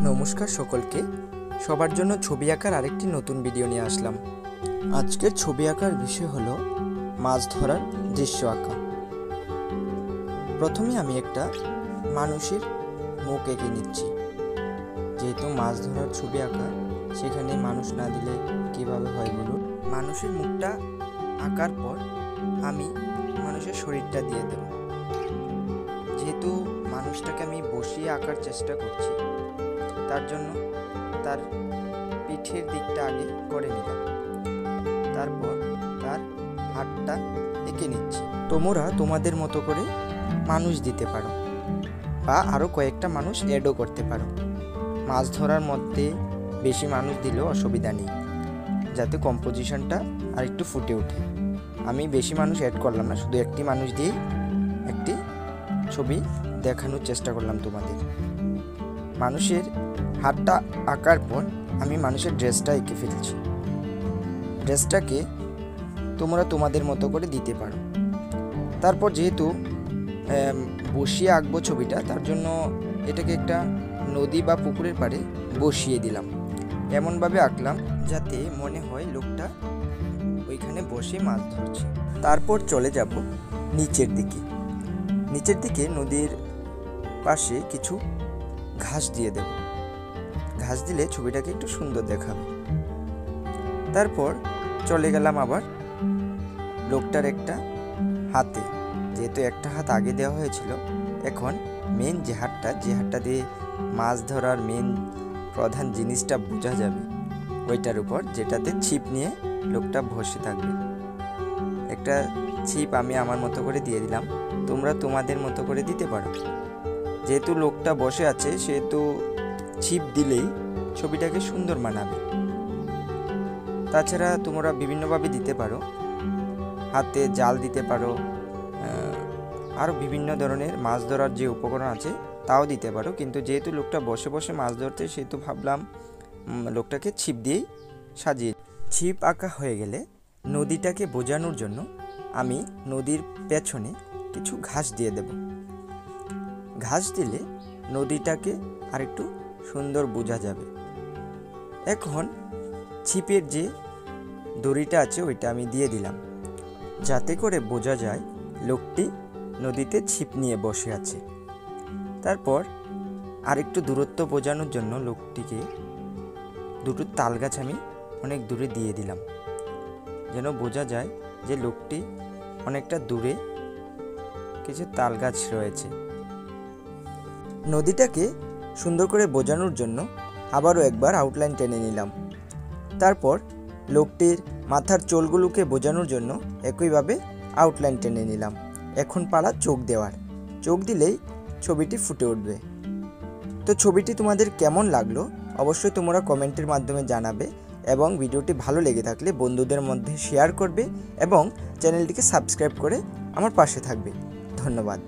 নমস্কার সকলকে। সবার জন্য ছবি আঁকার আরেকটি নতুন ভিডিও নিয়ে আসলাম। আজকের ছবি আঁকার বিষয় হলো মাছ ধরার দৃশ্য আঁকা। প্রথমে আমি একটা মানুষের মুখ এঁকে নিচ্ছি। যেহেতু মাছ ধরার ছবি আঁকা, সেখানে মানুষ না দিলে কিভাবে হয় বলুন। মানুষের মুখটা আঁকার পর আমি মানুষের শরীরটা দিয়ে দেব। যেহেতু মানুষটাকে আমি বসিয়ে আঁকার চেষ্টা করছি, তার জন্য তার পিঠের দিকটা আগে করে নিলাম, তারপর তার হাতটা এঁকে নিচ্ছি। তোমরা তোমাদের মতো করে মানুষ দিতে পারো বা আরও কয়েকটা মানুষ অ্যাডও করতে পারো। মাছ ধরার মধ্যে বেশি মানুষ দিলেও অসুবিধা নেই, যাতে কম্পোজিশনটা আর একটু ফুটে ওঠে। আমি বেশি মানুষ অ্যাড করলাম না, শুধু একটি মানুষ দিয়েই একটি ছবি দেখানোর চেষ্টা করলাম তোমাদের। মানুষের হাতটা আঁকার পর আমি মানুষের ড্রেসটা এঁকে ফেলছি। ড্রেসটাকে তোমরা তোমাদের মতো করে দিতে পারো। তারপর যেহেতু বসিয়ে আঁকবো ছবিটা, তার জন্য এটাকে একটা নদী বা পুকুরের পাড়ে বসিয়ে দিলাম। এমনভাবে আঁকলাম যাতে মনে হয় লোকটা ওইখানে বসে মাছ ধরছে। তারপর চলে যাব নিচের দিকে। নিচের দিকে নদীর পাশে কিছু ঘাস দিয়ে দেব। ঘাস দিলে ছবিটাকে একটু সুন্দর দেখাবে। তারপর চলে গেলাম আবার লোকটার একটা হাতে। যেহেতু একটা হাত আগে দেওয়া হয়েছিল, এখন মেন যে হাতটা দিয়ে মাছ ধরার মেন প্রধান জিনিসটা বোঝা যাবে, ওইটার উপর, যেটাতে ছিপ নিয়ে লোকটা বসে থাকবে। একটা ছিপ আমি আমার মতো করে দিয়ে দিলাম, তোমরা তোমাদের মতো করে দিতে পারো। যেহেতু লোকটা বসে আছে, সেহেতু ছিপ দিলেই ছবিটাকে সুন্দর মানাবে। তাছাড়া তোমরা বিভিন্নভাবে দিতে পারো, হাতে জাল দিতে পারো, আরও বিভিন্ন ধরনের মাছ ধরার যে উপকরণ আছে তাও দিতে পারো। কিন্তু যেহেতু লোকটা বসে বসে মাছ ধরতে, সেহেতু ভাবলাম লোকটাকে ছিপ দিয়েই সাজিয়ে। ছিপ আঁকা হয়ে গেলে নদীটাকে বোঝানোর জন্য আমি নদীর পেছনে কিছু ঘাস দিয়ে দেব। ঘাস দিলে নদীটাকে আরেকটু সুন্দর বোঝা যাবে। এখন ছিপের যে দড়িটা আছে ওইটা আমি দিয়ে দিলাম, যাতে করে বোঝা যায় লোকটি নদীতে ছিপ নিয়ে বসে আছে। তারপর আরেকটু দূরত্ব বোঝানোর জন্য লোকটিকে দুটো তাল গাছ আমি অনেক দূরে দিয়ে দিলাম, যেন বোঝা যায় যে লোকটি অনেকটা দূরে কিছু তাল গাছ রয়েছে। নদীটাকে সুন্দর করে বোঝানোর জন্য আবারও একবার আউটলাইন টেনে নিলাম। তারপর লোকটির মাথার চুলগুলোকে বোঝানোর জন্য একইভাবে আউটলাইন টেনে নিলাম। এখন পালা চোখ দেওয়ার। চোখ দিলেই ছবিটি ফুটে উঠবে। তো ছবিটি তোমাদের কেমন লাগলো অবশ্যই তোমরা কমেন্টের মাধ্যমে জানাবে, এবং ভিডিওটি ভালো লেগে থাকলে বন্ধুদের মধ্যে শেয়ার করবে এবং চ্যানেলটিকে সাবস্ক্রাইব করে আমার পাশে থাকবে। ধন্যবাদ।